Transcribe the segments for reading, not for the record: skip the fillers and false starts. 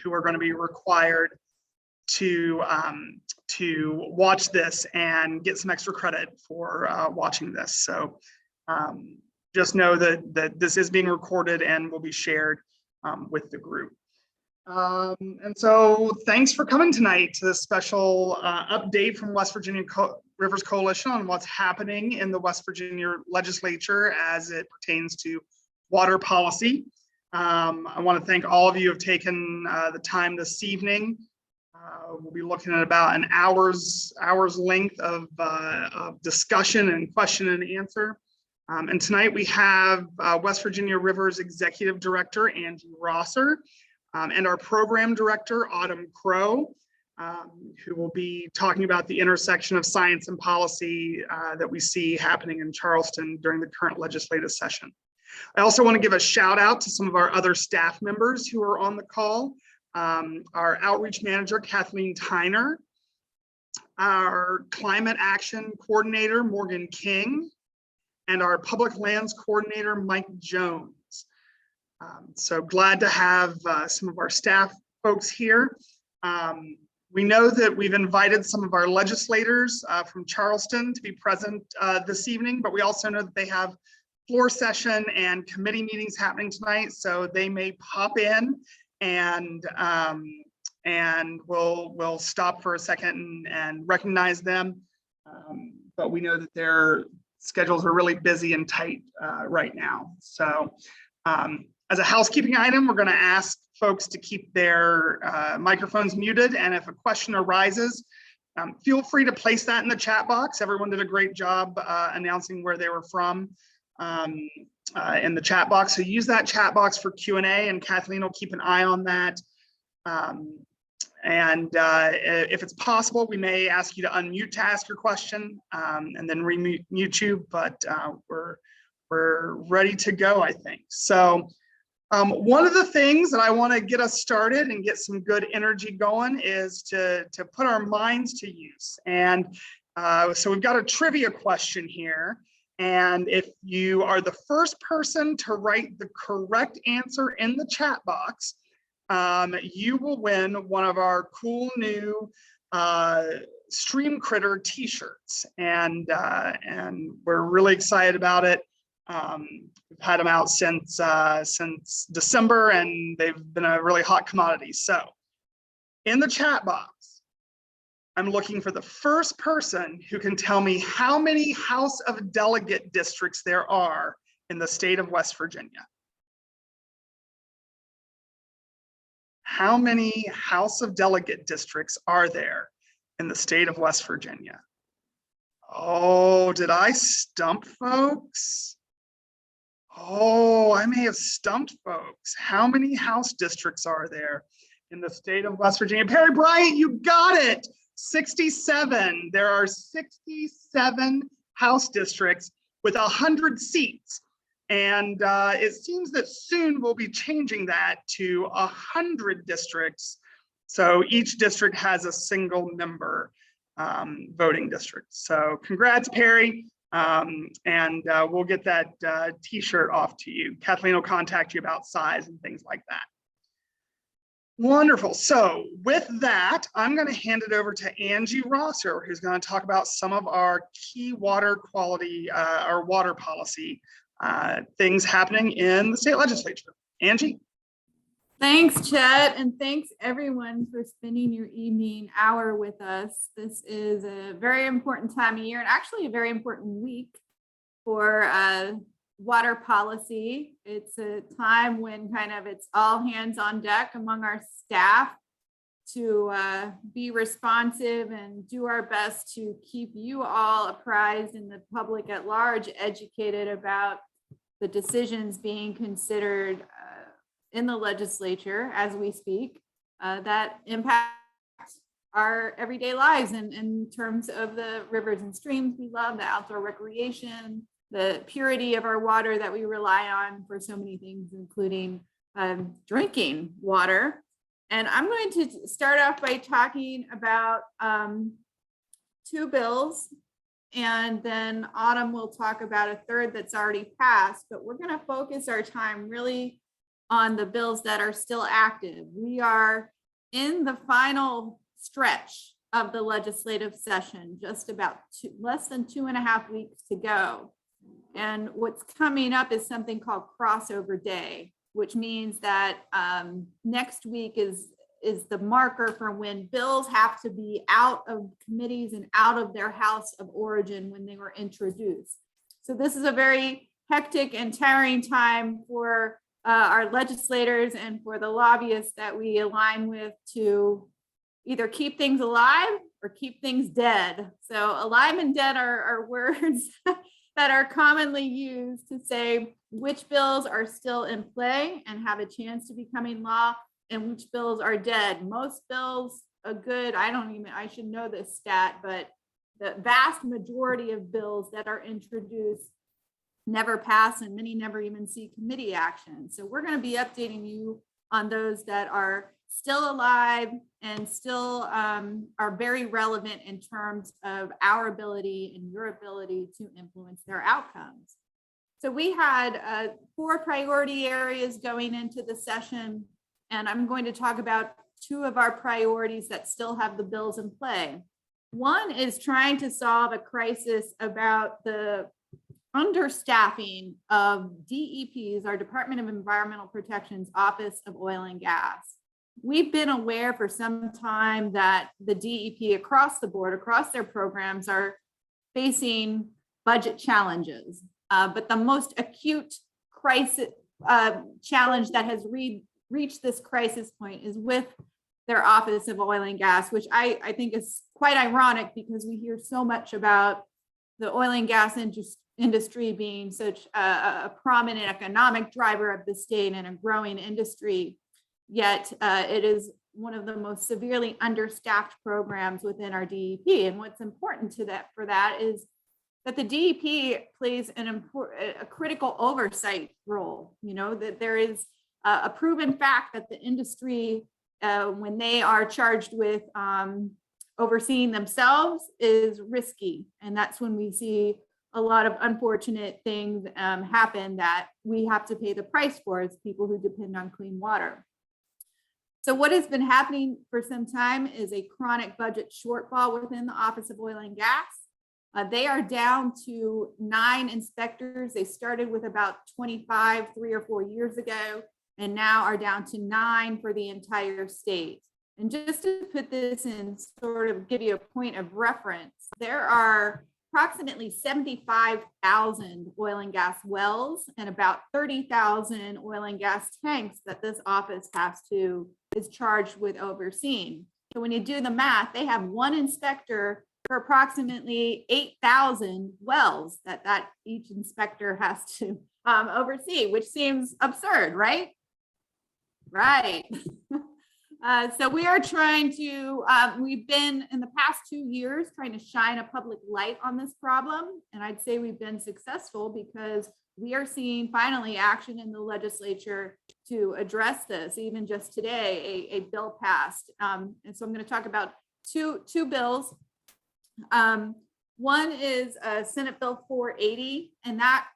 who are going to be required to watch this and get some extra credit for watching this. So just know that this is being recorded and will be shared with the group. And so thanks for coming tonight to this special update from West Virginia Rivers Coalition on what's happening in the West Virginia legislature as it pertains to water policy. I want to thank all of you who have taken the time this evening. We'll be looking at about an hour's length of discussion and question and answer. And tonight we have West Virginia Rivers Executive Director Angie Rosser and our Program Director Autumn Crow, who will be talking about the intersection of science and policy that we see happening in Charleston during the current legislative session. I also want to give a shout out to some of our other staff members who are on the call. Our Outreach Manager, Kathleen Tyner, our Climate Action Coordinator, Morgan King, and our Public Lands Coordinator, Mike Jones. So glad to have some of our staff folks here. We know that we've invited some of our legislators from Charleston to be present this evening, but we also know that they have floor session and committee meetings happening tonight, so they may pop in and we'll stop for a second and recognize them. But we know that their schedules are really busy and tight right now. So as a housekeeping item, we're going to ask folks to keep their microphones muted, and if a question arises, feel free to place that in the chat box. Everyone did a great job announcing where they were from in the chat box. So use that chat box for Q&A, and Kathleen will keep an eye on that. If it's possible, we may ask you to unmute to ask your question and then remute you, but we're ready to go, I think. So one of the things that I want to get us started and get some good energy going is to put our minds to use. And so we've got a trivia question here. And if you are the first person to write the correct answer in the chat box, you will win one of our cool new Stream Critter t-shirts. And we're really excited about it. We've had them out since December, and they've been a really hot commodity. So in the chat box, I'm looking for the first person who can tell me how many House of Delegate districts there are in the state of West Virginia. How many House of Delegate districts are there in the state of West Virginia? Oh, did I stump folks? Oh, I may have stumped folks. How many House districts are there in the state of West Virginia? Perry Bryant, you got it. 67. There are 67 House districts with 100 seats. And it seems that soon we'll be changing that to 100 districts. So each district has a single member voting district. So congrats, Perry. And we'll get that t-shirt off to you. Kathleen will contact you about size and things like that. Wonderful. So with that, I'm going to hand it over to Angie Rosser, who's going to talk about some of our key water quality, our water policy things happening in the state legislature. Angie? Thanks, Chet, and thanks everyone for spending your evening hour with us. This is a very important time of year, and actually a very important week for water policy. It's a time when kind of it's all hands on deck among our staff to be responsive and do our best to keep you all apprised and the public at large educated about the decisions being considered in the legislature as we speak that impact our everyday lives in terms of the rivers and streams we love, the outdoor recreation, the purity of our water that we rely on for so many things, including drinking water. And I'm going to start off by talking about two bills, and then Autumn will talk about a third that's already passed, but we're going to focus our time really on the bills that are still active. We are in the final stretch of the legislative session, just about less than 2.5 weeks to go. And what's coming up is something called crossover day, which means that next week is the marker for when bills have to be out of committees and out of their house of origin when they were introduced. So this is a very hectic and tiring time for our legislators and for the lobbyists that we align with to either keep things alive or keep things dead. So alive and dead are words that are commonly used to say which bills are still in play and have a chance to becoming law and which bills are dead. Most bills, I should know this stat, but the vast majority of bills that are introduced never pass and many never even see committee action. So we're going to be updating you on those that are still alive and still are very relevant in terms of our ability and your ability to influence their outcomes. So we had 4 priority areas going into the session, and I'm going to talk about 2 of our priorities that still have the bills in play. One is trying to solve a crisis about the understaffing of DEP's, our Department of Environmental Protection's Office of Oil and Gas. We've been aware for some time that the DEP across the board, across their programs, are facing budget challenges. But the most acute crisis challenge that has reached this crisis point is with their Office of Oil and Gas, which I think is quite ironic because we hear so much about the oil and gas industry being such a prominent economic driver of the state and a growing industry. Yet it is one of the most severely understaffed programs within our DEP. And what's important for that is that the DEP plays a critical oversight role. You know, that there is a proven fact that the industry, when they are charged with overseeing themselves, is risky. And that's when we see a lot of unfortunate things happen that we have to pay the price for as people who depend on clean water. So what has been happening for some time is a chronic budget shortfall within the Office of Oil and Gas. They are down to 9 inspectors. They started with about 25, 3 or 4 years ago, and now are down to 9 for the entire state. And just to put this in, sort of give you a point of reference, there are approximately 75,000 oil and gas wells and about 30,000 oil and gas tanks that this office is charged with overseeing. So when you do the math, they have 1 inspector for approximately 8,000 wells that each inspector has to oversee, which seems absurd, right? Right. So we are trying to, we've been in the past 2 years trying to shine a public light on this problem. And I'd say we've been successful because we are seeing finally action in the legislature to address this. Even just today, a bill passed. And so I'm going to talk about two bills. One is Senate Bill 480, and that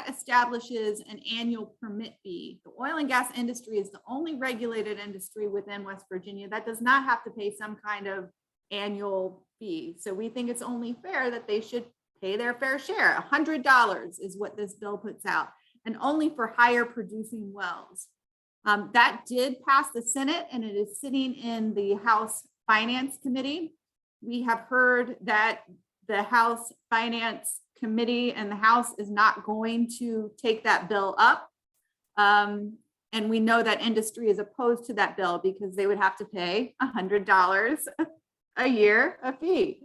establishes an annual permit fee. The oil and gas industry is the only regulated industry within West Virginia that does not have to pay some kind of annual fee. So we think it's only fair that they should pay their fair share. $100 is what this bill puts out, and only for higher producing wells. That did pass the Senate, and it is sitting in the House Finance Committee. We have heard that the House Finance Committee and the House is not going to take that bill up. And we know that industry is opposed to that bill because they would have to pay $100 a year a fee.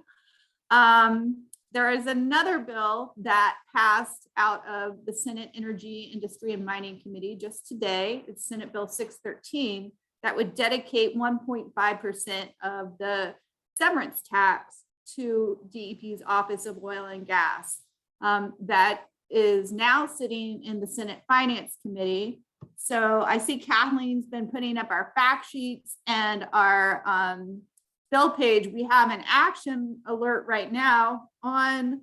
There is another bill that passed out of the Senate Energy, Industry, and Mining Committee just today. It's Senate Bill 613 that would dedicate 1.5% of the severance tax to DEP's Office of Oil and Gas. That is now sitting in the Senate Finance Committee. So I see Kathleen's been putting up our fact sheets and our bill page. We have an action alert right now on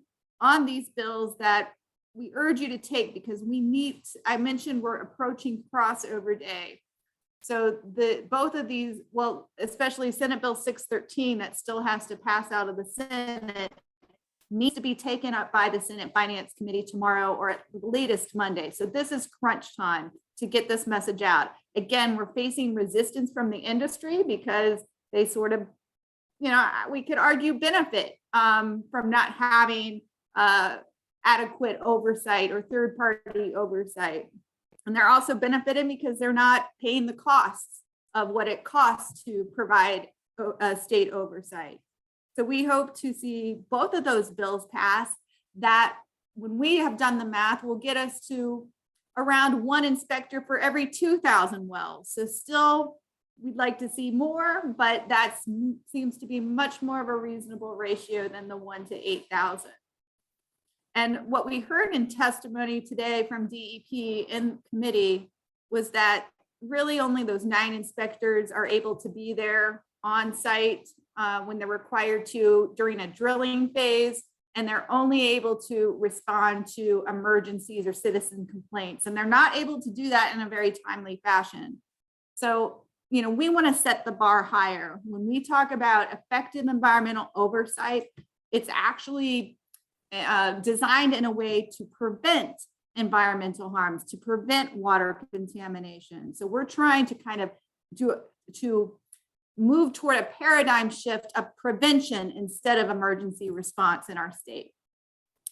these bills that we urge you to take, because we need, I mentioned we're approaching crossover day. So both of these, well, especially Senate Bill 613 that still has to pass out of the Senate, needs to be taken up by the Senate Finance Committee tomorrow or at the latest Monday. So this is crunch time to get this message out. Again, we're facing resistance from the industry because they sort of, we could argue benefit from not having adequate oversight or third-party oversight. And they're also benefiting because they're not paying the costs of what it costs to provide state oversight. So we hope to see both of those bills pass. That when we have done the math, will get us to around 1 inspector for every 2,000 wells. So still, we'd like to see more, but that seems to be much more of a reasonable ratio than the 1 to 8,000. And what we heard in testimony today from DEP in committee was that really only those 9 inspectors are able to be there on site when they're required to during a drilling phase, and they're only able to respond to emergencies or citizen complaints, and they're not able to do that in a very timely fashion. So, we want to set the bar higher. When we talk about effective environmental oversight, it's actually designed in a way to prevent environmental harms, to prevent water contamination. So we're trying to kind of to move toward a paradigm shift of prevention instead of emergency response in our state.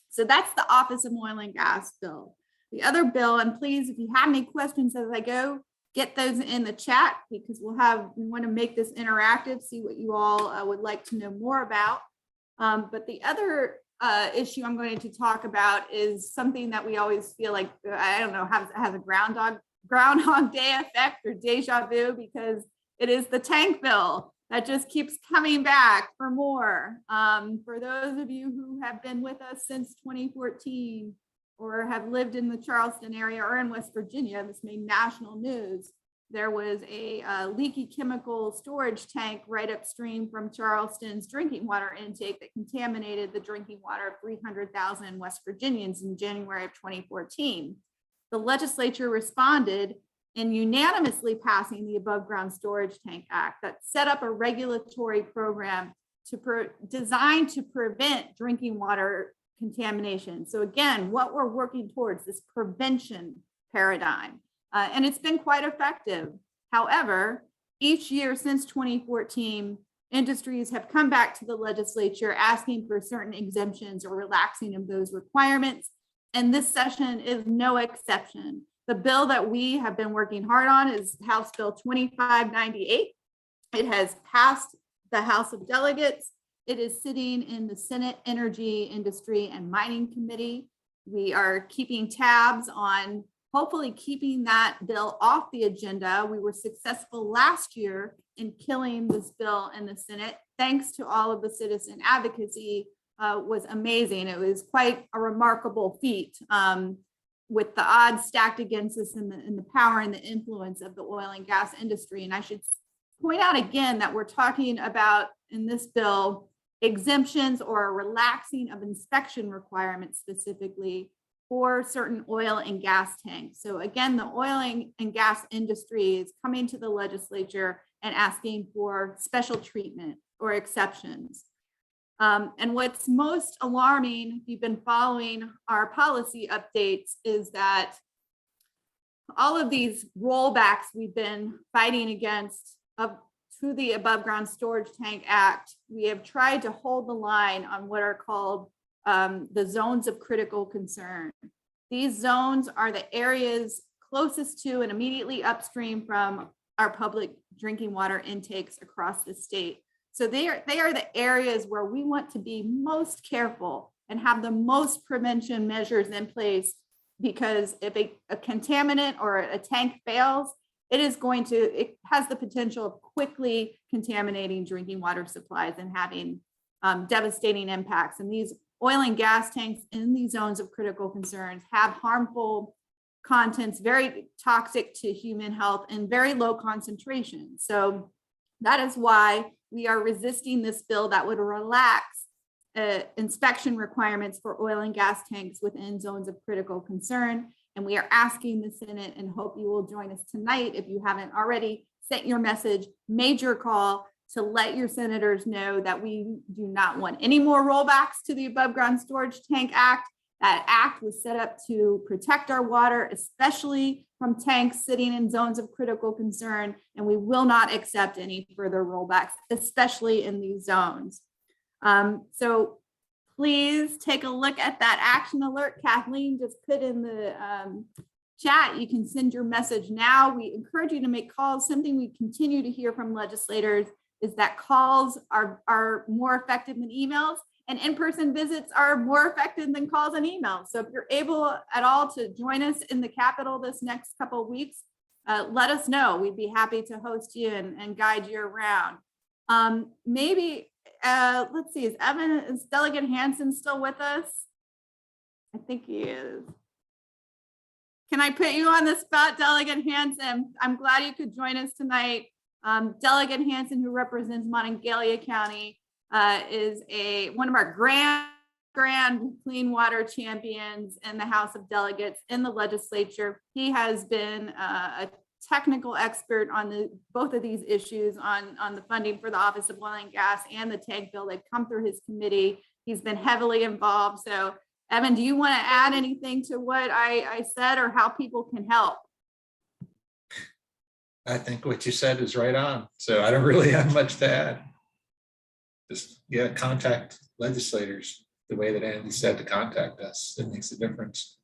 So that's the Office of Oil and Gas bill. The other bill, and please, if you have any questions as I go, get those in the chat, because we want to make this interactive, see what you all would like to know more about. But the other issue I'm going to talk about is something that we always feel like, I don't know, has a Groundhog Day effect or deja vu, because it is the tank bill that just keeps coming back for more. For those of you who have been with us since 2014 or have lived in the Charleston area or in West Virginia, this made national news. There was a leaky chemical storage tank right upstream from Charleston's drinking water intake that contaminated the drinking water of 300,000 West Virginians in January of 2014. The legislature responded in unanimously passing the Above Ground Storage Tank Act that set up a regulatory program designed to prevent drinking water contamination. So again, what we're working towards, this prevention paradigm. And it's been quite effective. However, each year since 2014, industries have come back to the legislature asking for certain exemptions or relaxing of those requirements. And this session is no exception. The bill that we have been working hard on is House Bill 2598. It has passed the House of Delegates. It is sitting in the Senate Energy, Industry, and Mining Committee. We are keeping tabs on hopefully keeping that bill off the agenda. We were successful last year in killing this bill in the Senate, thanks to all of the citizen advocacy. Was amazing. It was quite a remarkable feat with the odds stacked against us and the power and the influence of the oil and gas industry. And I should point out again that we're talking about in this bill exemptions or a relaxing of inspection requirements specifically for certain oil and gas tanks. So again, the oil and gas industry is coming to the legislature and asking for special treatment or exceptions. And what's most alarming, if you've been following our policy updates, is that all of these rollbacks we've been fighting against to the Above Ground Storage Tank Act, we have tried to hold the line on what are called the zones of critical concern. These zones are the areas closest to and immediately upstream from our public drinking water intakes across the state. So they are the areas where we want to be most careful and have the most prevention measures in place, because if a contaminant or a tank fails, it has the potential of quickly contaminating drinking water supplies and having devastating impacts. And these oil and gas tanks in these zones of critical concerns have harmful contents, very toxic to human health, and very low concentration. So that is why we are resisting this bill that would relax inspection requirements for oil and gas tanks within zones of critical concern. And we are asking the Senate and hope you will join us tonight. If you haven't already sent your message, major call to let your senators know that we do not want any more rollbacks to the Above Ground Storage Tank Act. That act was set up to protect our water, especially from tanks sitting in zones of critical concern, and we will not accept any further rollbacks, especially in these zones. So please take a look at that action alert Kathleen just put in the chat. You can send your message now. We encourage you to make calls. Something we continue to hear from legislators is that calls are more effective than emails, and in-person visits are more effective than calls and emails. So if you're able at all to join us in the Capitol this next couple of weeks, let us know. We'd be happy to host you and guide you around. Maybe, let's see, is Delegate Hansen still with us? I think he is. Can I put you on the spot, Delegate Hansen? I'm glad you could join us tonight. Delegate Hansen, who represents Monongalia County, is one of our grand clean water champions in the House of Delegates in the legislature. He has been a technical expert on both of these issues on the funding for the Office of Oil and Gas and the tank bill. They've come through his committee. He's been heavily involved. So Evan, do you want to add anything to what I said or how people can help? I think what you said is right on. So I don't really have much to add. Just, yeah, contact legislators the way that Andy said to contact us. It makes a difference.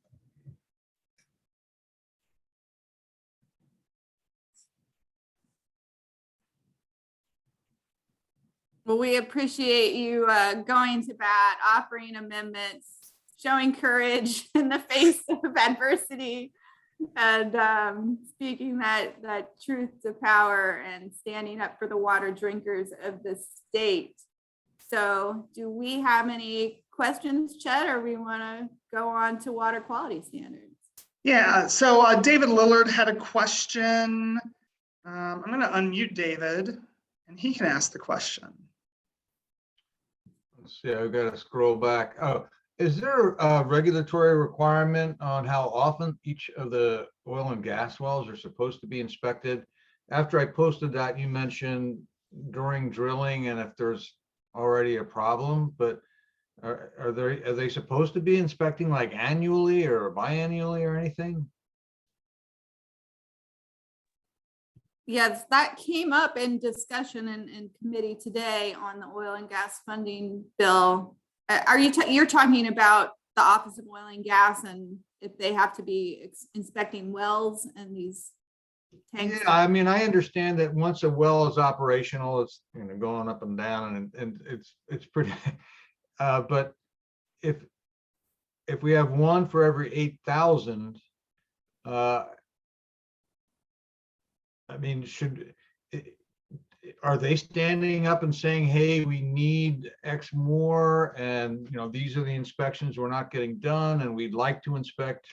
Well, we appreciate you going to bat, offering amendments, showing courage in the face of adversity, and speaking that truth to power and standing up for the water drinkers of the state. So do we have any questions, Chet, or we want to go on to water quality standards? Yeah, so David Lillard had a question. I'm going to unmute David and he can ask the question. Let's see, I've got to scroll back. Oh, is there a regulatory requirement on how often each of the oil and gas wells are supposed to be inspected? After I posted that, you mentioned during drilling and if there's already a problem, but are they supposed to be inspecting like annually or biannually or anything? Yes, that came up in discussion in committee today on the oil and gas funding bill. Are you're talking about the Office of Oil and Gas and if they have to be inspecting wells and these tanks? Yeah, I mean, I understand that once a well is operational, it's going up and down and it's pretty, but if we have one for every 8,000, I mean, are they standing up and saying, hey, we need X more, and these are the inspections we're not getting done, and we'd like to inspect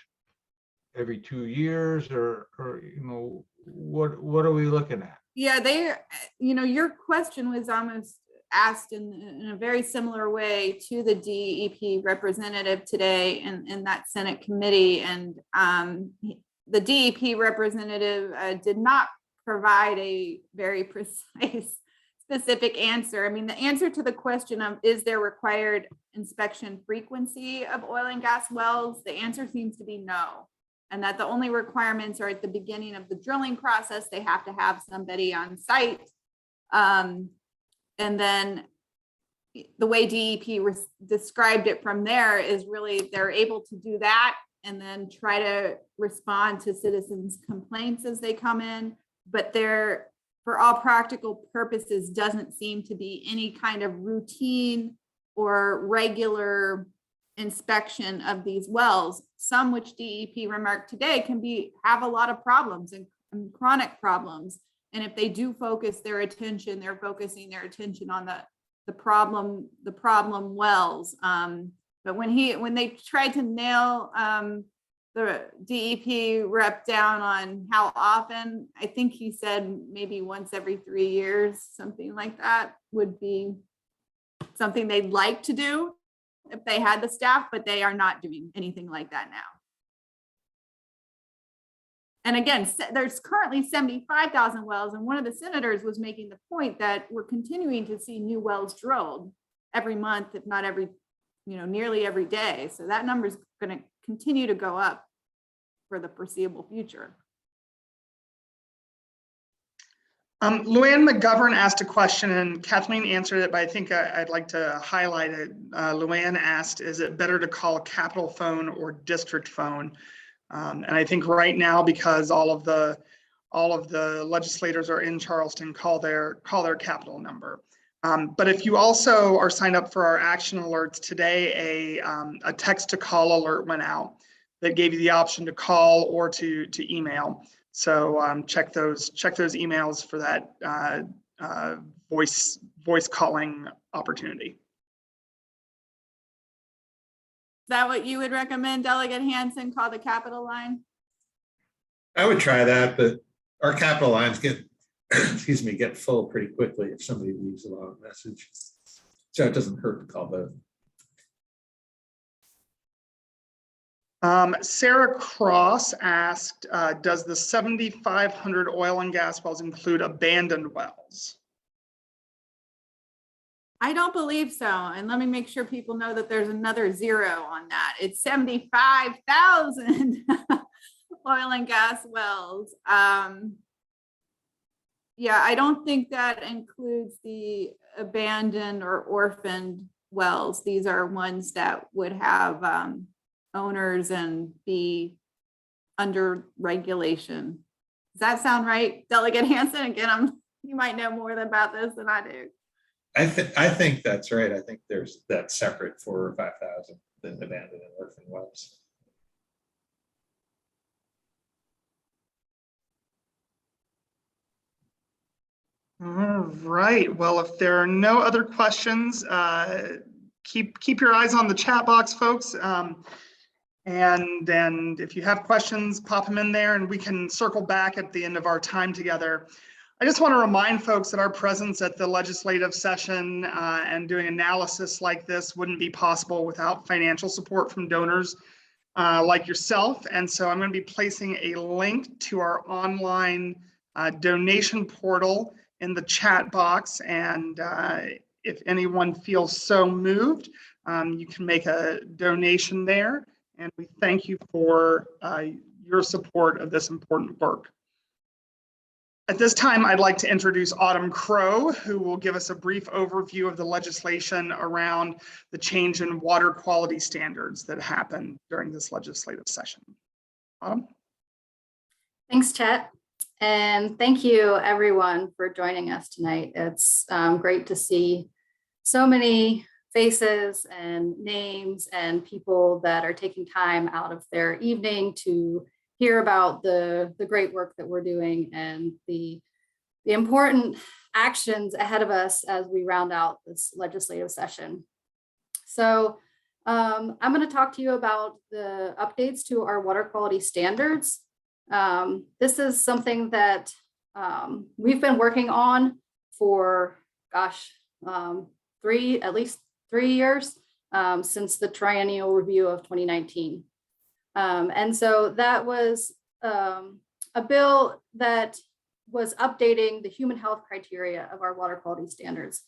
every 2 years, or what are we looking at? Yeah, your question was almost asked in a very similar way to the DEP representative today in that Senate committee, and the DEP representative did not provide a very precise, specific answer. I mean, the answer to the question of is there required inspection frequency of oil and gas wells, the answer seems to be no. And that the only requirements are at the beginning of the drilling process. They have to have somebody on site. And then the way DEP described it from there is really they're able to do that and then try to respond to citizens' complaints as they come in. But there, for all practical purposes, doesn't seem to be any kind of routine or regular inspection of these wells, some which DEP remarked today can have a lot of problems and chronic problems. And if they do focus their attention, they're focusing their attention on the problem wells. But when they tried to nail the DEP rep down on how often, I think he said maybe once every 3 years, something like that would be something they'd like to do. if they had the staff, but they are not doing anything like that now. And again, there's currently 75,000 wells, and one of the senators was making the point that we're continuing to see new wells drilled every month, if not every, nearly every day. So that number is going to continue to go up for the foreseeable future. Luann McGovern asked a question and Kathleen answered it, but I think I'd like to highlight it. Luann asked, is it better to call Capitol phone or district phone? And I think right now, because all of the legislators are in Charleston, call their Capitol number. But if you also are signed up for our action alerts today, a text to call alert went out that gave you the option to call or to email. So check those emails for that voice calling opportunity. Is that what you would recommend, Delegate Hansen, call the Capitol line? I would try that, but our Capitol lines get full pretty quickly if somebody leaves a long message. So it doesn't hurt to call both. Sarah Cross asked, does the 7,500 oil and gas wells include abandoned wells? I don't believe so. And let me make sure people know that there's another zero on that. It's 75,000 oil and gas wells. Yeah, I don't think that includes the abandoned or orphaned wells. These are ones that would have owners and be under regulation. Does that sound right, Delegate Hansen? Again, you might know more about this than I do. I think that's right. I think there's that separate 4,000 or 5,000 than abandoned and orphan wells. All right. Well, if there are no other questions, keep your eyes on the chat box, folks. And if you have questions, pop them in there and we can circle back at the end of our time together. I just want to remind folks that our presence at the legislative session and doing analysis like this wouldn't be possible without financial support from donors like yourself. And so I'm going to be placing a link to our online donation portal in the chat box. And if anyone feels so moved, you can make a donation there. And we thank you for your support of this important work. At this time, I'd like to introduce Autumn Crow, who will give us a brief overview of the legislation around the change in water quality standards that happened during this legislative session. Autumn? Thanks, Chet. And thank you, everyone, for joining us tonight. It's great to see so many faces and names and people that are taking time out of their evening to hear about the great work that we're doing and the important actions ahead of us as we round out this legislative session. So I'm going to talk to you about the updates to our water quality standards. This is something that we've been working on for, at least 3 years since the triennial review of 2019. And so that was a bill that was updating the human health criteria of our water quality standards.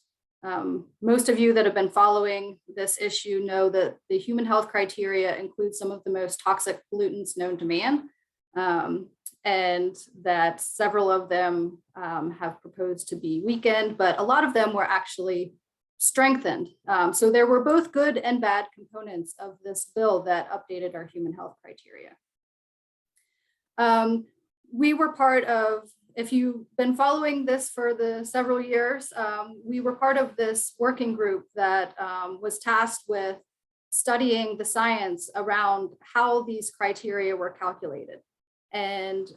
Most of you that have been following this issue know that the human health criteria includes some of the most toxic pollutants known to man, and that several of them have proposed to be weakened, but a lot of them were actually strengthened. So there were both good and bad components of this bill that updated our human health criteria. We were part of, if you've been following this for the several years, we were part of this working group that was tasked with studying the science around how these criteria were calculated. And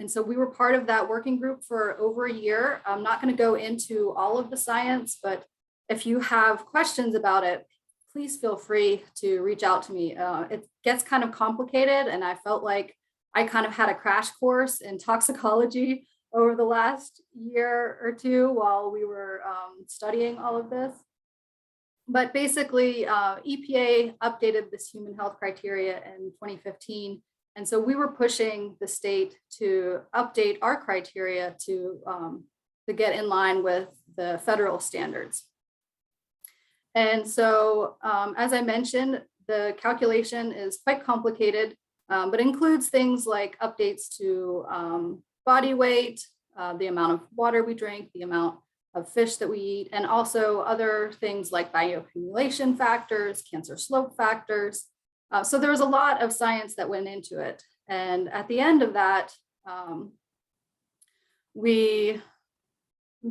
so we were part of that working group for over a year. I'm not going to go into all of the science, but if you have questions about it, please feel free to reach out to me. It gets kind of complicated, and I felt like I kind of had a crash course in toxicology over the last year or two while we were studying all of this. But basically, EPA updated this human health criteria in 2015. And so we were pushing the state to update our criteria to get in line with the federal standards. And so, as I mentioned, the calculation is quite complicated, but includes things like updates to body weight, the amount of water we drink, the amount of fish that we eat, and also other things like bioaccumulation factors, cancer slope factors. So there was a lot of science that went into it. And at the end of that, we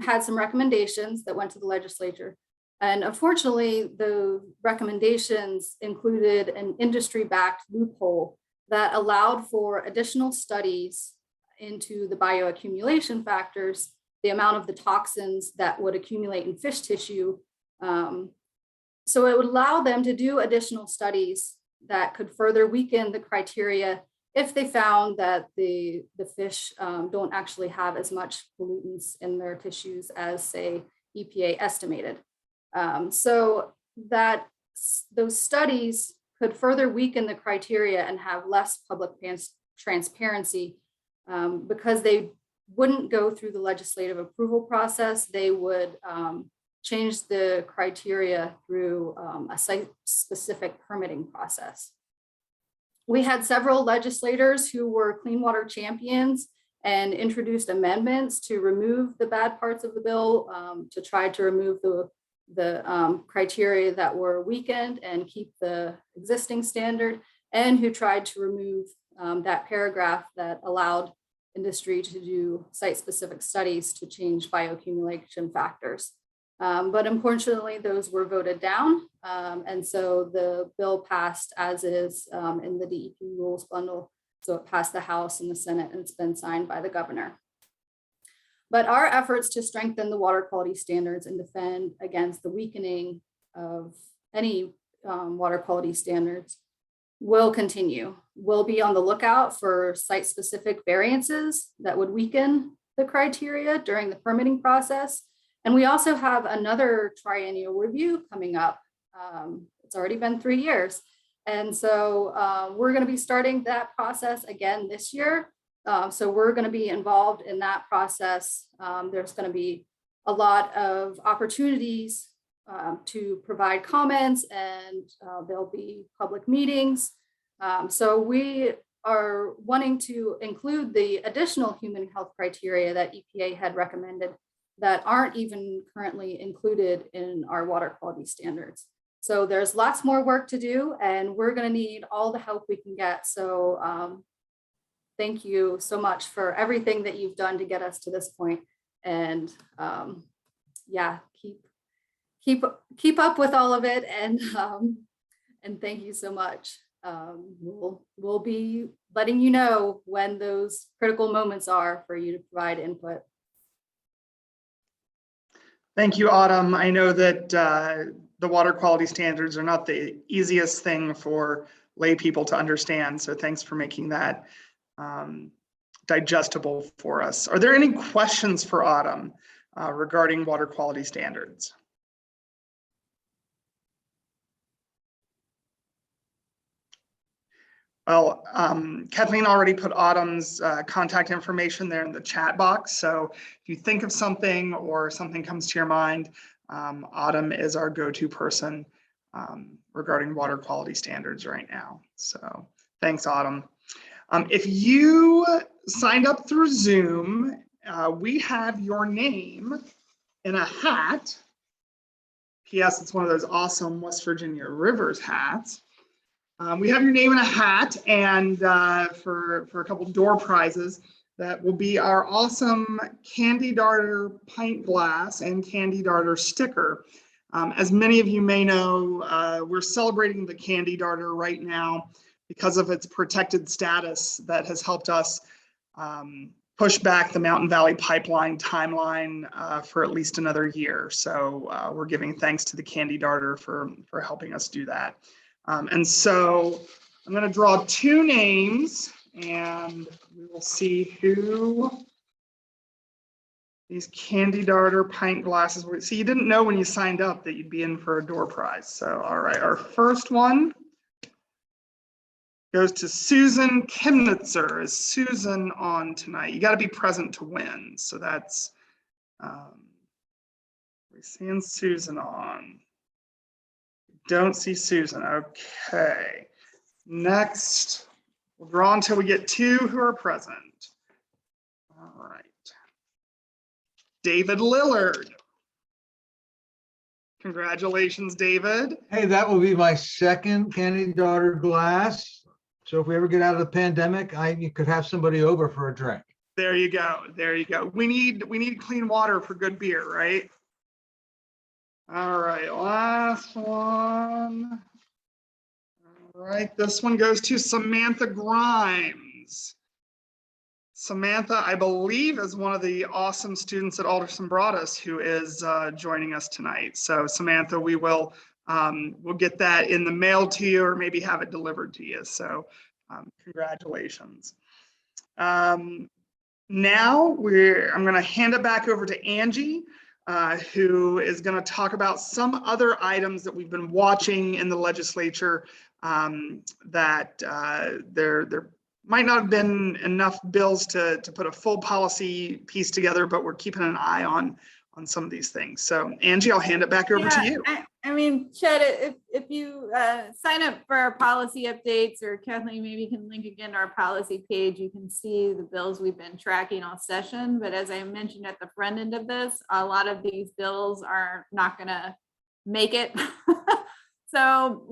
had some recommendations that went to the legislature. And unfortunately, the recommendations included an industry-backed loophole that allowed for additional studies into the bioaccumulation factors, the amount of the toxins that would accumulate in fish tissue. So it would allow them to do additional studies that could further weaken the criteria if they found that the fish don't actually have as much pollutants in their tissues as, say, EPA estimated. So that those studies could further weaken the criteria and have less public transparency because they wouldn't go through the legislative approval process. They would change the criteria through a site-specific permitting process. We had several legislators who were clean water champions and introduced amendments to remove the bad parts of the bill, to try to remove the criteria that were weakened and keep the existing standard, and who tried to remove that paragraph that allowed industry to do site-specific studies to change bioaccumulation factors. But unfortunately, those were voted down. And so the bill passed as is in the DEP rules bundle. So it passed the House and the Senate, and it's been signed by the governor. But our efforts to strengthen the water quality standards and defend against the weakening of any water quality standards will continue. We'll be on the lookout for site-specific variances that would weaken the criteria during the permitting process. And we also have another triennial review coming up. It's already been 3 years. And so we're going to be starting that process again this year. So we're going to be involved in that process. There's going to be a lot of opportunities to provide comments, and there'll be public meetings. So we are wanting to include the additional human health criteria that EPA had recommended that aren't even currently included in our water quality standards. So there's lots more work to do, and we're going to need all the help we can get. So thank you so much for everything that you've done to get us to this point. And yeah, keep up with all of it, and thank you so much. We'll be letting you know when those critical moments are for you to provide input. Thank you, Autumn. I know that the water quality standards are not the easiest thing for lay people to understand. So thanks for making that digestible for us. Are there any questions for Autumn regarding water quality standards? Well, Kathleen already put Autumn's contact information there in the chat box. So if you think of something or something comes to your mind, Autumn is our go-to person regarding water quality standards right now. So thanks, Autumn. If you signed up through Zoom, we have your name in a hat. P.S. It's one of those awesome West Virginia Rivers hats. We have your name in a hat, and for a couple door prizes, that will be our awesome Candy Darter pint glass and Candy Darter sticker. As many of you may know, we're celebrating the Candy Darter right now because of its protected status that has helped us push back the Mountain Valley Pipeline timeline for at least another year. So we're giving thanks to the Candy Darter for helping us do that. And so I'm going to draw two names, and we will see who These candy darter pint glasses. See, you didn't know when you signed up that you'd be in for a door prize. So, all right, our first one goes to Susan Kimnitzer. Is Susan on tonight? You got to be present to win. So that's, we're seeing Susan on. Don't see Susan. Okay. Next, we'll draw until we get 2 who are present. All right. David Lillard. Congratulations, David. Hey, that will be my second candy daughter glass. So if we ever get out of the pandemic, you could have somebody over for a drink. There you go. There you go. We need clean water for good beer, right? All right, last one. All right, this one goes to Samantha Grimes. Samantha, I believe, is one of the awesome students at Alderson Broadus who is joining us tonight. So Samantha, we will we'll get that in the mail to you or maybe have it delivered to you. So congratulations. Now I'm going to hand it back over to Angie, who is going to talk about some other items that we've been watching in the legislature that there might not have been enough bills to put a full policy piece together, but we're keeping an eye on some of these things. So Angie, I'll hand it back over to you. I mean, Chet, if you sign up for our policy updates, or Kathleen maybe can link again to our policy page, you can see the bills we've been tracking all session. But as I mentioned at the front end of this, a lot of these bills are not going to make it. So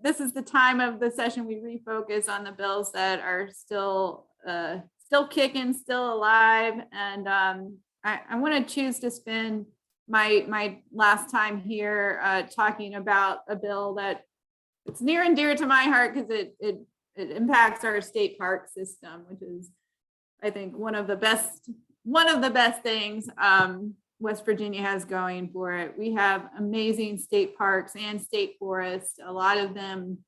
this is the time of the session we refocus on the bills that are still kicking, still alive. And I want to choose to spend my last time here talking about a bill that it's near and dear to my heart because it impacts our state park system, which is, I think, one of the best things West Virginia has going for it. We have amazing state parks and state forests. A lot of them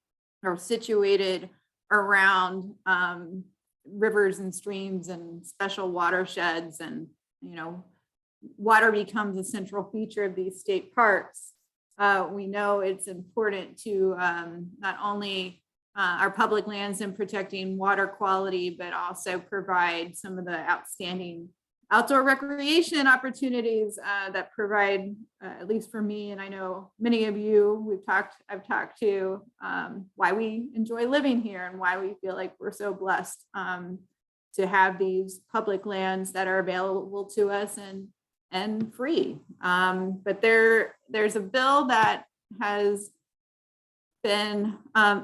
are situated around rivers and streams and special watersheds, and water becomes a central feature of these state parks. We know it's important to not only our public lands and protecting water quality, but also provide some of the outstanding outdoor recreation opportunities that provide, at least for me, and I know many of you, I've talked to why we enjoy living here and why we feel like we're so blessed to have these public lands that are available to us and free. But there's a bill that has been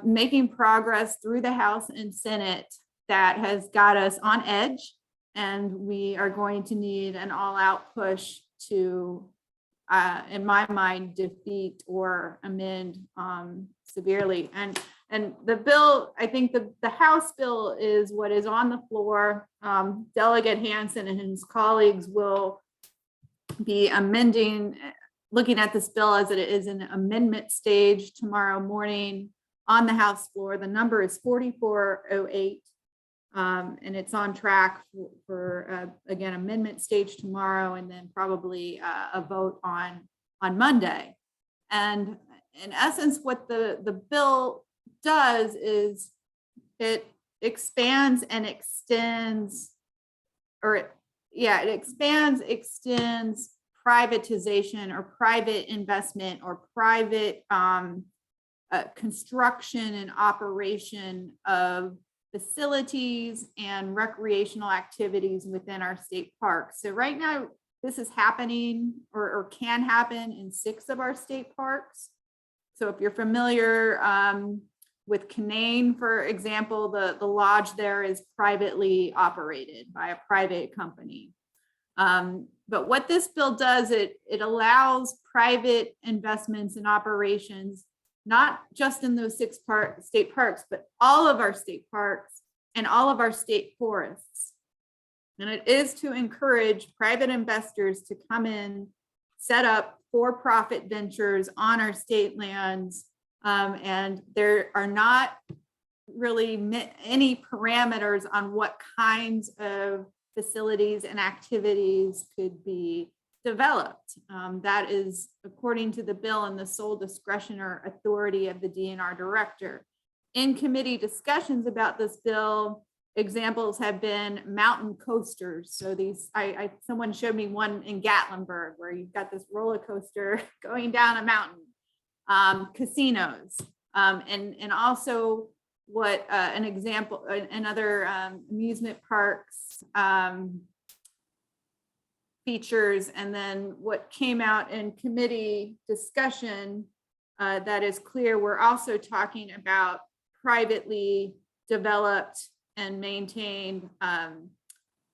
making progress through the House and Senate that has got us on edge. And we are going to need an all-out push to, in my mind, defeat or amend severely. And the bill, I think the House bill is what is on the floor. Delegate Hansen and his colleagues will be looking at this bill as it is an amendment stage tomorrow morning on the House floor. The number is 4408. And it's on track for again, amendment stage tomorrow, and then probably a vote on Monday. And in essence, what the bill does is it expands and extends, extends privatization or private investment or private construction and operation of facilities and recreational activities within our state parks. So right now, this is happening or can happen in 6 of our state parks. So if you're familiar with Canaan, for example, the lodge there is privately operated by a private company. But what this bill does, it allows private investments and operations, not just in those 6 state parks, but all of our state parks and all of our state forests. And it is to encourage private investors to come in, set up for-profit ventures on our state lands. And there are not really any parameters on what kinds of facilities and activities could be developed. That is, according to the bill, in the sole discretion or authority of the DNR director. In committee discussions about this bill, examples have been mountain coasters. So these, someone showed me one in Gatlinburg where you've got this roller coaster going down a mountain, casinos, and also what an example in other amusement parks features, and then what came out in committee discussion that is clear. We're also talking about privately developed and maintained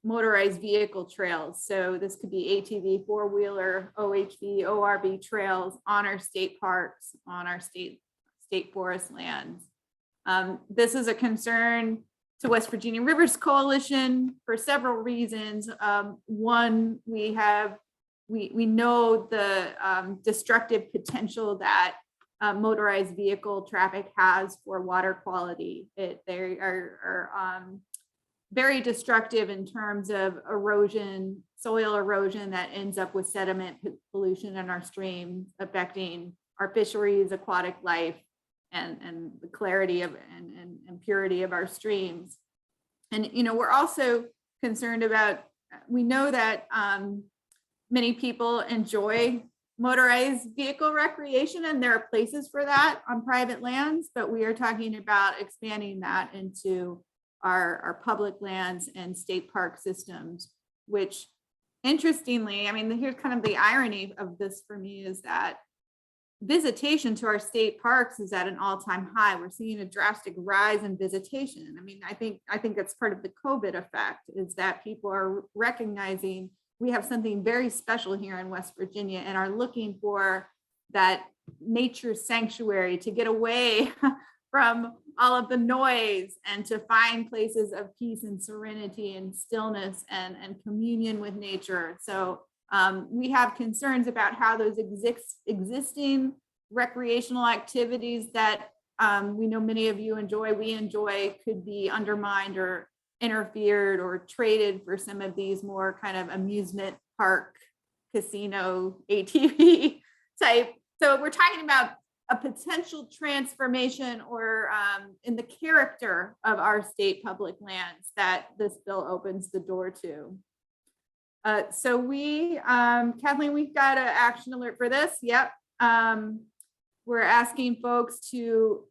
motorized vehicle trails. So this could be ATV, four-wheeler, OHV, ORV trails on our state parks, on our state forest lands. This is a concern to West Virginia Rivers Coalition for several reasons. One, we know the destructive potential that motorized vehicle traffic has for water quality. They are very destructive in terms of erosion, soil erosion that ends up with sediment pollution in our streams, affecting our fisheries, aquatic life, and the clarity of and purity of our streams. And we're also concerned about, we know that many people enjoy motorized vehicle recreation, and there are places for that on private lands, but we are talking about expanding that into our public lands and state park systems, which, interestingly, I mean, here's kind of the irony of this for me, is that visitation to our state parks is at an all-time high. We're seeing a drastic rise in visitation. I mean, I think it's part of the COVID effect, is that people are recognizing we have something very special here in West Virginia and are looking for that nature sanctuary to get away from all of the noise and to find places of peace and serenity and stillness and communion with nature. So we have concerns about how those existing recreational activities that we know many of you enjoy, we enjoy, could be undermined or interfered or traded for some of these more kind of amusement park, casino, ATV type. So we're talking about a potential transformation or in the character of our state public lands that this bill opens the door to. So we, Kathleen, we've got an action alert for this. Yep. We're asking folks to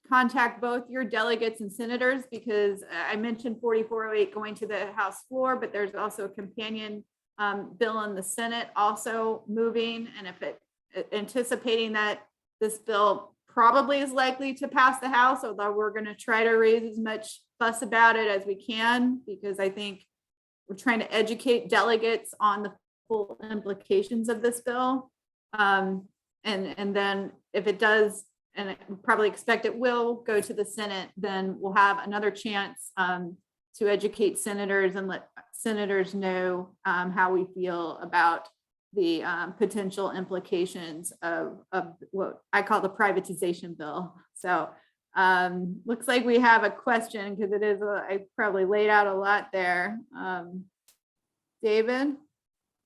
contact both your delegates and senators, because I mentioned 4408 going to the House floor, but there's also a companion bill in the Senate also moving. And if anticipating that this bill probably is likely to pass the House, although we're going to try to raise as much fuss about it as we can, because I think we're trying to educate delegates on the full implications of this bill. And then if it does, and I probably expect it will go to the Senate, then we'll have another chance to educate senators and let senators know how we feel about the potential implications of what I call the privatization bill. So looks like we have a question, because it is, I probably laid out a lot there. David?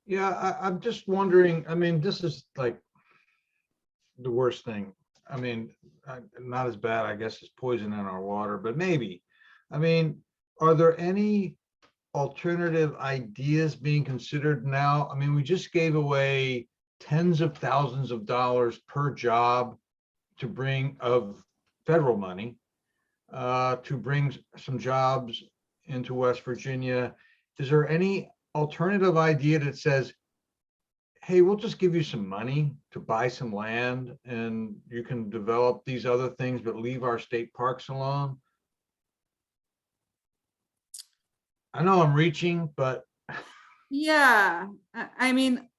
Yeah, I'm just wondering, I mean, this is like the worst thing. I mean, not as bad, I guess, as poison in our water, but maybe. I mean, are there any alternative ideas being considered now? I mean, we just gave away tens of thousands of dollars per job to bring, of federal money, to bring some jobs into West Virginia. Is there any alternative idea that says, hey, we'll just give you some money to buy some land and you can develop these other things, but leave our state parks alone? I know I'm reaching, but. Yeah, I mean,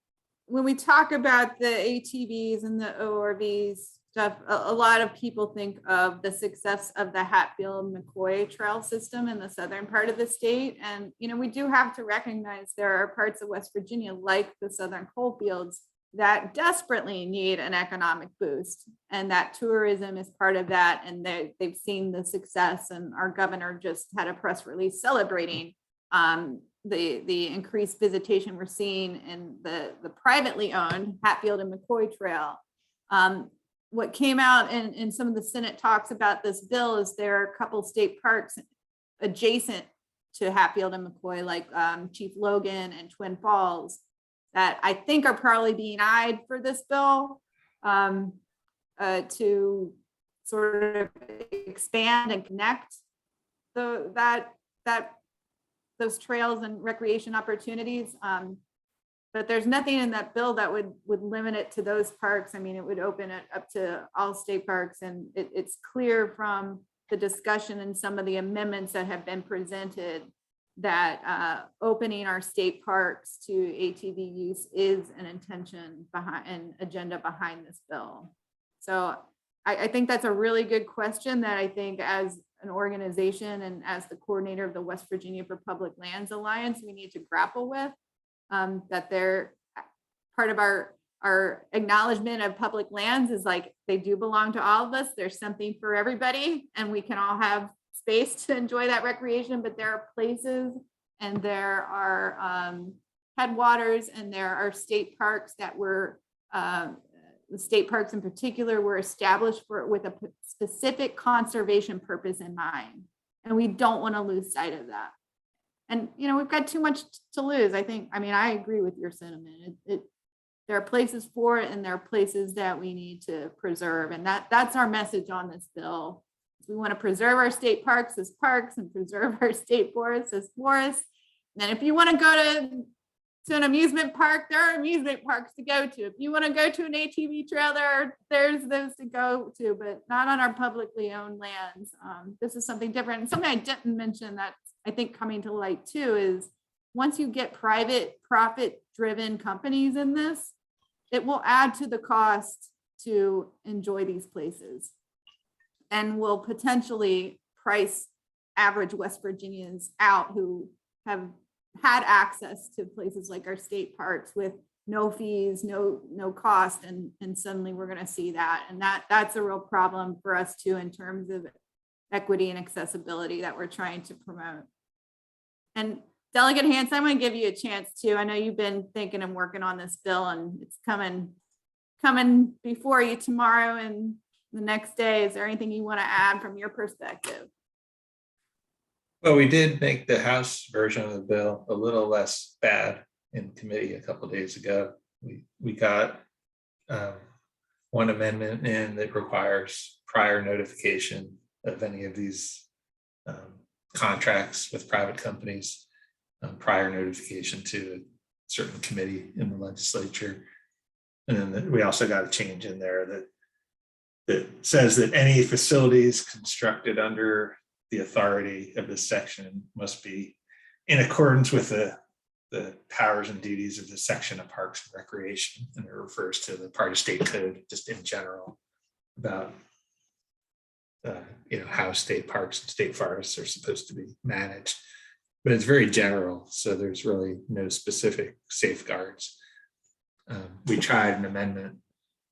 when we talk about the ATVs and the ORVs stuff, a lot of people think of the success of the Hatfield Mccoy trail system in the southern part of the state. And, we do have to recognize there are parts of West Virginia, like the southern coal fields, that desperately need an economic boost, and that tourism is part of that. And they've seen the success, and our governor just had a press release celebrating the increased visitation we're seeing in the privately owned Hatfield and Mccoy Trail. What came out in some of the Senate talks about this bill is there are a couple state parks adjacent to Hatfield and Mccoy, like Chief Logan and Twin Falls, that I think are probably being eyed for this bill to sort of expand and connect those trails and recreation opportunities. But there's nothing in that bill that would limit it to those parks. I mean, it would open it up to all state parks, and it's clear from the discussion and some of the amendments that have been presented that opening our state parks to ATV use is an intention behind an agenda behind this bill. So I think that's a really good question that I think as an organization and as the coordinator of the West Virginia for Public Lands Alliance, we need to grapple with. That they're part of our acknowledgement of public lands is like they do belong to all of us. There's something for everybody, and we can all have space to enjoy that recreation, but there are places and there are headwaters and there are state parks that were the state parks in particular were established with a specific conservation purpose in mind, and we don't want to lose sight of that. And, you know, we've got too much to lose. I mean, I agree with your sentiment. There are places for it and there are places that we need to preserve. And that's our message on this bill. We want to preserve our state parks as parks and preserve our state forests as forests. And if you want to go to an amusement park, there are amusement parks to go to. If you want to go to an ATV trail, there's those to go to, but not on our publicly owned lands. This is something different. And something I didn't mention that I think coming to light too is once you get private profit-driven companies in this, it will add to the cost to enjoy these places and will potentially price average West Virginians out who have had access to places like our state parks with no fees, no cost, and suddenly we're going to see that. And that's a real problem for us too in terms of equity and accessibility that we're trying to promote. And Delegate Hanson, I'm going to give you a chance too. I know you've been thinking and working on this bill, and it's coming before you tomorrow and the next day. Is there anything you want to add from your perspective? Well, we did make the House version of the bill a little less bad in committee a couple of days ago. We got one amendment in that requires prior notification of any of these contracts with private companies, prior notification to a certain committee in the legislature. And then we also got a change in there that says that any facilities constructed under the authority of this section must be in accordance with the powers and duties of the section of Parks and Recreation. And it refers to the part of state code just in general about how state parks and state forests are supposed to be managed, but it's very general. So there's really no specific safeguards. We tried an amendment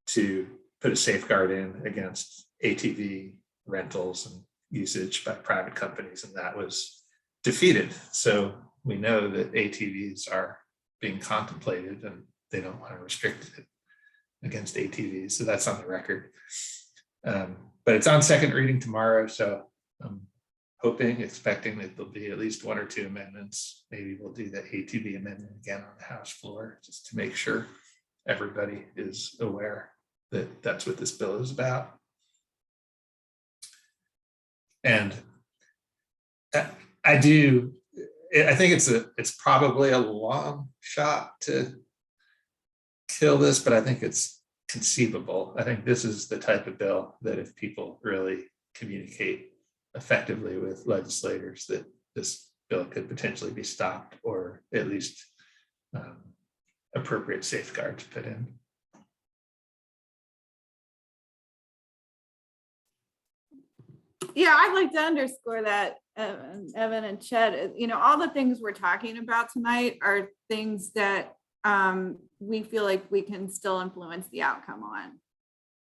to put a safeguard in against ATV rentals and usage by private companies, and that was defeated. So we know that ATVs are being contemplated and they don't want to restrict it against ATVs. So that's on the record. But it's on second reading tomorrow. So I'm expecting that there'll be at least one or two amendments. Maybe we'll do the ATV amendment again on the House floor just to make sure everybody is aware that that's what this bill is about. And I think it's probably a long shot to kill this, but I think it's conceivable. I think this is the type of bill that if people really communicate effectively with legislators, that this bill could potentially be stopped or at least appropriate safeguards put in. Yeah, I'd like to underscore that, Evan and Chet, all the things we're talking about tonight are things that we feel like we can still influence the outcome on.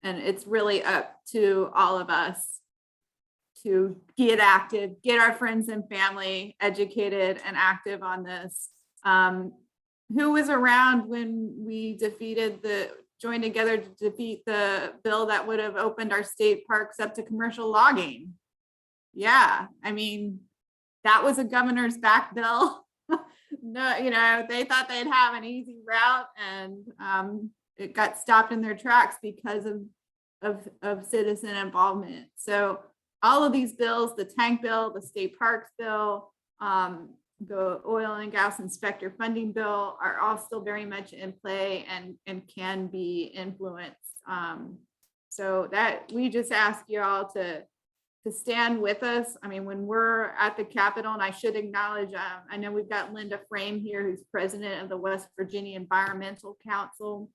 And it's really up to all of us to get active, get our friends and family educated and active on this. Who was around when we joined together to defeat the bill that would have opened our state parks up to commercial logging? Yeah, I mean, that was a governor's back bill. No, they thought they'd have an easy route, and it got stopped in their tracks because of citizen involvement. So all of these bills, the tank bill, the state parks bill, the oil and gas inspector funding bill, are all still very much in play and can be influenced. So that we just ask you all to stand with us. I mean, when we're at the Capitol, and I should acknowledge, I know we've got Linda Frame here, who's president of the West Virginia Environmental Council.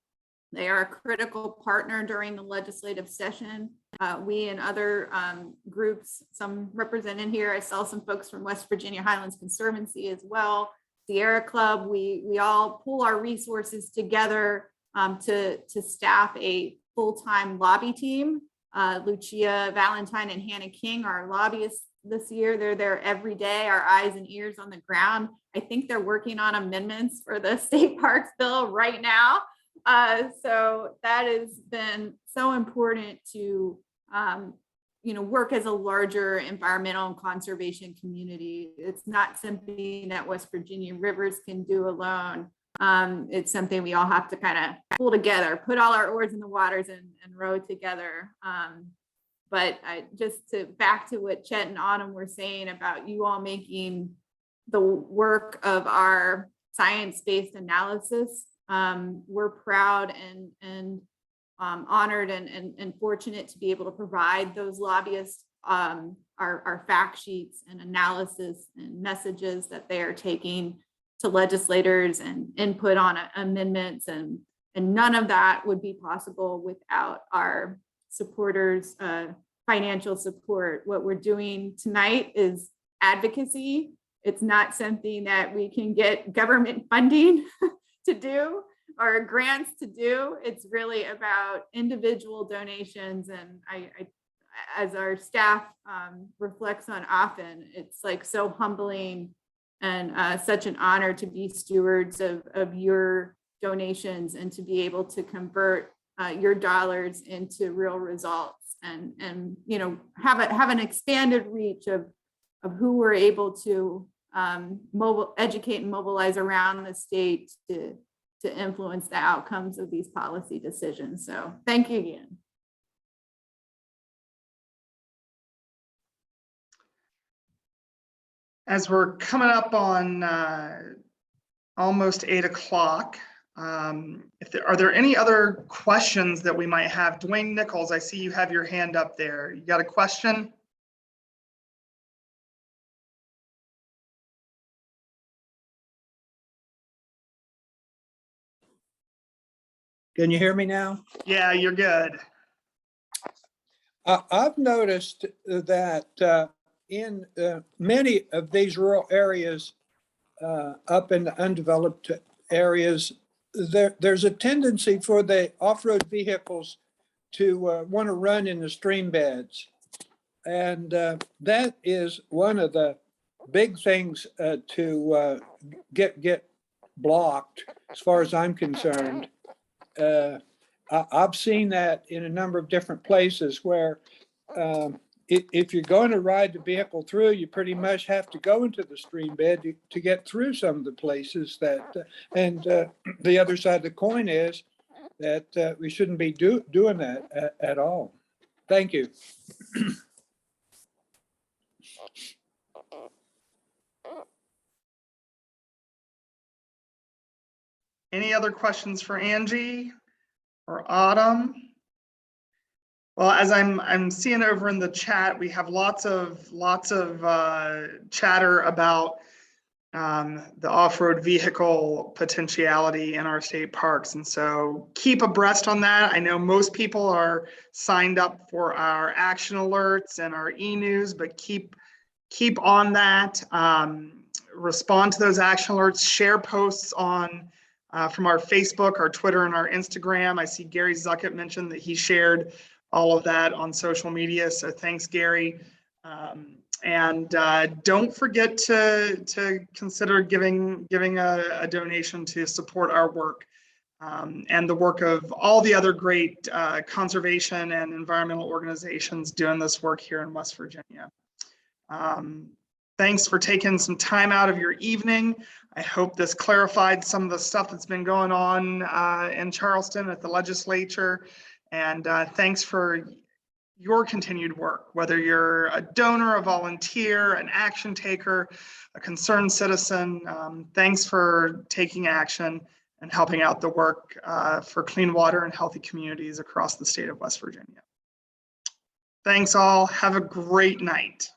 They are a critical partner during the legislative session. We and other groups, some represented here, I saw some folks from West Virginia Highlands Conservancy as well, Sierra Club. We all pull our resources together to staff a full-time lobby team. Lucia Valentine and Hannah King are our lobbyists this year. They're there every day, our eyes and ears on the ground. I think they're working on amendments for the state parks bill right now. So that has been so important to, work as a larger environmental and conservation community. It's not something that West Virginia Rivers can do alone. It's something we all have to kind of pull together, put all our oars in the waters and row together. But back to what Chet and Autumn were saying about you all making the work of our science-based analysis. We're proud and honored and fortunate to be able to provide those lobbyists our fact sheets and analysis and messages that they are taking to legislators and input on amendments, and none of that would be possible without our supporters' financial support. What we're doing tonight is advocacy. It's not something that we can get government funding to do or grants to do. It's really about individual donations. And I as our staff reflects on often, it's like so humbling and such an honor to be stewards of your donations and to be able to convert your dollars into real results and have an expanded reach of who we're able to educate and mobilize around the state to influence the outcomes of these policy decisions. So thank you again. As we're coming up on almost 8 o'clock, are there any other questions that we might have? Dwayne Nichols, I see you have your hand up there. You got a question? Can you hear me now? Yeah, you're good. I've noticed that in many of these rural areas, up in the undeveloped areas, there's a tendency for the off-road vehicles to want to run in the stream beds. And that is one of the big things to get blocked, as far as I'm concerned. I've seen that in a number of different places where if you're going to ride the vehicle through, you pretty much have to go into the stream bed to get through some of the places that, and the other side of the coin is that we shouldn't be doing that at all. Thank you. Any other questions for Angie or Autumn? Well, as I'm seeing over in the chat, we have lots of chatter about the off-road vehicle potentiality in our state parks, and so keep abreast on that. I know most people are signed up for our action alerts and our e-news, but keep on that. Respond to those action alerts. Share posts on from our Facebook, our Twitter, and our Instagram. I see Gary Zuckett mentioned that he shared all of that on social media. So thanks, Gary. And don't forget to consider giving a donation to support our work and the work of all the other great conservation and environmental organizations doing this work here in West Virginia. Thanks for taking some time out of your evening. I hope this clarified some of the stuff that's been going on in Charleston at the legislature. And thanks for your continued work, whether you're a donor, a volunteer, an action taker, a concerned citizen. Thanks for taking action and helping out the work for clean water and healthy communities across the state of West Virginia. Thanks all. Have a great night.